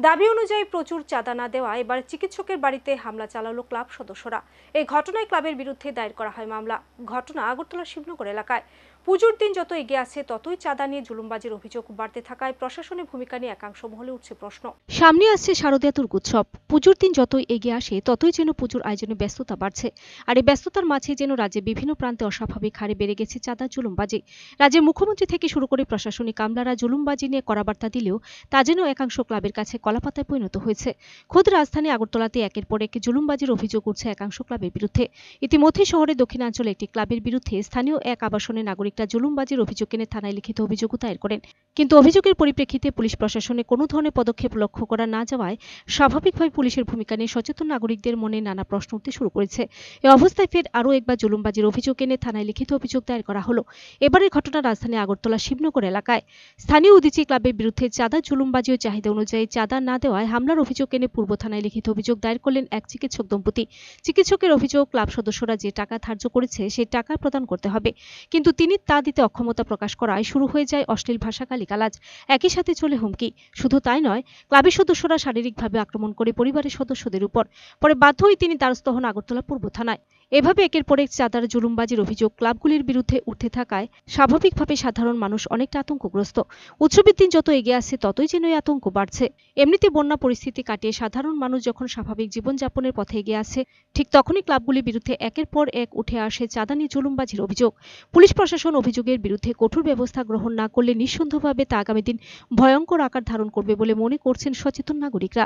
দাবি অনুযায়ী প্রচুর চাঁদা না দেওয়া এবার চিকিৎসকের বাড়িতে হামলা চালালো ক্লাব সদস্যরা। এই ঘটনায় ক্লাবের বিরুদ্ধে দায়ের করা হয় মামলা। ঘটনা আগরতলা শিবনগর এলাকায়। পুজোর দিন যত এগিয়ে আসছে ততই চাঁদা নিয়ে জুলুমবাজির অভিযোগ বাড়তে থাকায় প্রশাসনের ভূমিকা নিয়ে একাংশ মহলে উঠছে প্রশ্ন। সামনে আসছে শারদীয়া দুর্গোৎসব। পুজোর দিন যতই এগিয়ে আসে ততই যেন পুজোর আয়োজনে ব্যস্ততা বাড়ছে। আর এই ব্যস্ততার মাঝে যেন রাজ্যে বিভিন্ন প্রান্তে অস্বাভাবিক হারে বেড়ে গেছে চাঁদা জুলুমবাজি। রাজ্যের মুখ্যমন্ত্রী থেকে শুরু করে প্রশাসনিক আমলারা জুলুমবাজি নিয়ে কড়া বার্তা দিলেও তা যেন একাংশ ক্লাবের কাছে কলাপাতায় পরিণত হয়েছে। খোদ রাজধানী আগরতলাতে একের পর এক জুলুমবাজির অভিযোগ উঠছে একাংশ ক্লাবের বিরুদ্ধে। ইতিমধ্যে শহরের দক্ষিণাঞ্চলে একটি ক্লাবের বিরুদ্ধে স্থানীয় এক আবাসনের নাগরিকরা জুলুমবাজির অভিযোগ এনে থানায় লিখিত অভিযোগও দায়ের করেন। কিন্তু অভিযোগের পরিপ্রেক্ষিতে পুলিশ প্রশাসনে কোনো ধরনের পদক্ষেপ লক্ষ্য করা না যাওয়ায় স্বাভাবিকভাবে পুলিশের ভূমিকা নিয়ে সচেতন নাগরিকদের মনে নানা প্রশ্ন উঠতে শুরু করেছে। এ অবস্থায় ফের আরও একবার জুলুমবাজির অভিযোগ এনে থানায় লিখিত অভিযোগ দায়ের করা হলো। এবারের ঘটনা রাজধানী আগরতলা শিবনগর এলাকায়। স্থানীয় উদীচী ক্লাবের বিরুদ্ধে চাঁদা জুলুমবাজি ও চাহিদা অনুযায়ী চাঁদা না দেওয়ায় হামলার অভিযোগ এনে পূর্ব থানায় লিখিত অভিযোগ দায়ের করলেন এক চিকিৎসক দম্পতি। চিকিৎসকের অভিযোগ, ক্লাব সদস্যরা যে টাকা ধার্য করেছে সেই টাকা প্রদান করতে হবে, কিন্তু তিনি তা দিতে অক্ষমতা প্রকাশ করায় শুরু হয়ে যায় অশ্লীল ভাষা গালিগালাজ। একই সাথে চলে হুমকি। শুধু তাই নয়, ক্লাবের সদস্যরা শারীরিকভাবে আক্রমণ করে পরিবারের সদস্যদের উপর। পরে বাধ্য হয়ে তিনি দ্বারস্থ হন আগরতলা পূর্ব থানায়। এভাবে একের পর এক চাঁদার জুলুমবাজির অভিযোগ ক্লাবগুলির বিরুদ্ধে উঠতে থাকায় স্বাভাবিকভাবে সাধারণ মানুষ অনেকটা আতঙ্কগ্রস্ত। উৎসবের দিন যত এগিয়ে আসছে ততই যেন এই আতঙ্ক বাড়ছে। এমনিতে বন্যা পরিস্থিতি কাটিয়ে সাধারণ মানুষ যখন স্বাভাবিক জীবনযাপনের পথে এগিয়ে আসছে, ঠিক তখনই ক্লাবগুলির বিরুদ্ধে একের পর এক উঠে আসে চাঁদা নিয়ে জুলুমবাজির অভিযোগ। পুলিশ প্রশাসন অভিযোগের বিরুদ্ধে কঠোর ব্যবস্থা গ্রহণ না করলে নিঃসন্দেহভাবে তা আগামী দিন ভয়ঙ্কর আকার ধারণ করবে বলে মনে করছেন সচেতন নাগরিকরা।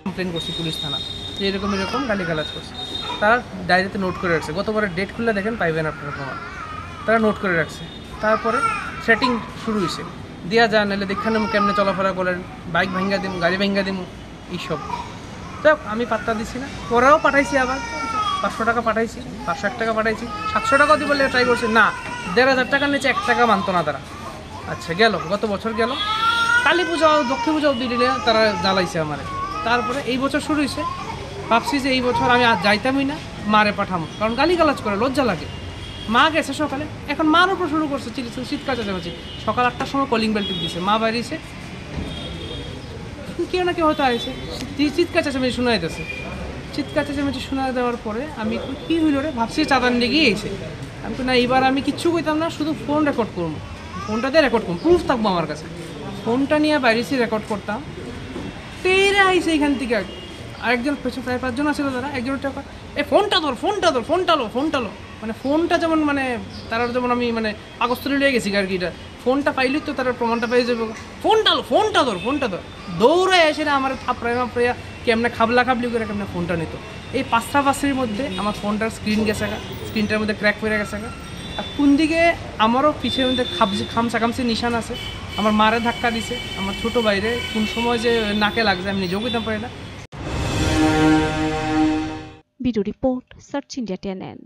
কমপ্লেন করছি পুলিশ থানা যে এরকম গালিগালাজ করছে। তারা ডায়েরিতে নোট করে রাখছে, গতবারের ডেট খুলে দেখেন পাইবেন আপনারা প্রমাণ। তারা নোট করে রাখছে। তারপরে সেটিং শুরু হয়েছে, দেওয়া যায় নাহলে দেখানে কেমনে চলাফেরা করেন, বাইক ভাঙ্গা দিম, গাড়ি ভাঙ্গা দিম, এইসব। তো আমি পাত্তা দিচ্ছি না। পরেও পাঠাইছি, আবার 500 টাকা পাঠাইছি, 501 টাকা পাঠাইছি, 700 টাকাও দিয়ে বলে ট্রাই করছে না। 1500 টাকার নিচে 1 টাকা মানতো না তারা। আচ্ছা গেল, গত বছর গেল, কালী পূজা লক্ষ্মী পূজা অব্দি দিলে তারা জ্বালাইছে আমারে। তারপরে এই বছর শুরু হয়েছে, ভাবছি যে এই বছর আমি আর যাইতামই না, মারে পাঠামো, কারণ গালিগালাজ করে লজ্জা লাগে। মা গেছে সকালে, এখন মার উপর শুরু করছে চিৎকার চেঁচামেচি। সকাল 8টার সময় কলিং বেল টিপ দিছে, মা বাড়িছে, কেউ না কেউ হয়তো আসছে, চিৎকার চেঁচামেচি শোনা যেতেছে। চিৎকার চেঁচামেচি শোনা দেওয়ার পরে আমি কী হইল রে, ভাবছি চাঁদান লেগেই এসে। আমি না, এইবার আমি কিচ্ছু কইতাম না, শুধু ফোন রেকর্ড করবো, ফোনটা দিয়ে রেকর্ড করবো, প্রুফ থাকবো আমার কাছে। ফোনটা নিয়ে বাইরেছি, রেকর্ড করতাম। তেরে আইসে এখান থেকে আরেকজন, পেছনে প্রায় 5 জন আছিল তারা, একজনের টাকা এ ফোনটা ধর, ফোনটা লো, মানে ফোনটা যেমন, মানে তারা যেমন আমি মানে আগস্তরে লিয়ে গেছি আর কি, এটা ফোনটা পাইলি তো তারা প্রমাণটা পেয়ে যাবে। ফোনটা ধর, দৌড়ে এসে না আমার থাপড়াইয়া কেমনে খাবলি করে কেমনে ফোনটা নিত। এই 5টা মধ্যে আমার ফোনটার স্ক্রিন গেছে, স্ক্রিনটার মধ্যে ক্র্যাক পড়ে গেছে। আর কোন দিকে আমারও পিছের মধ্যে খামসি নিশান আছে। আমার মারে ধাক্কা দিছে, আমার ছোট বাইরে কোন সময় যে নাকে লাগছে আমি নিজেও বুঝতে পারি না। Bureau report, search India TNN।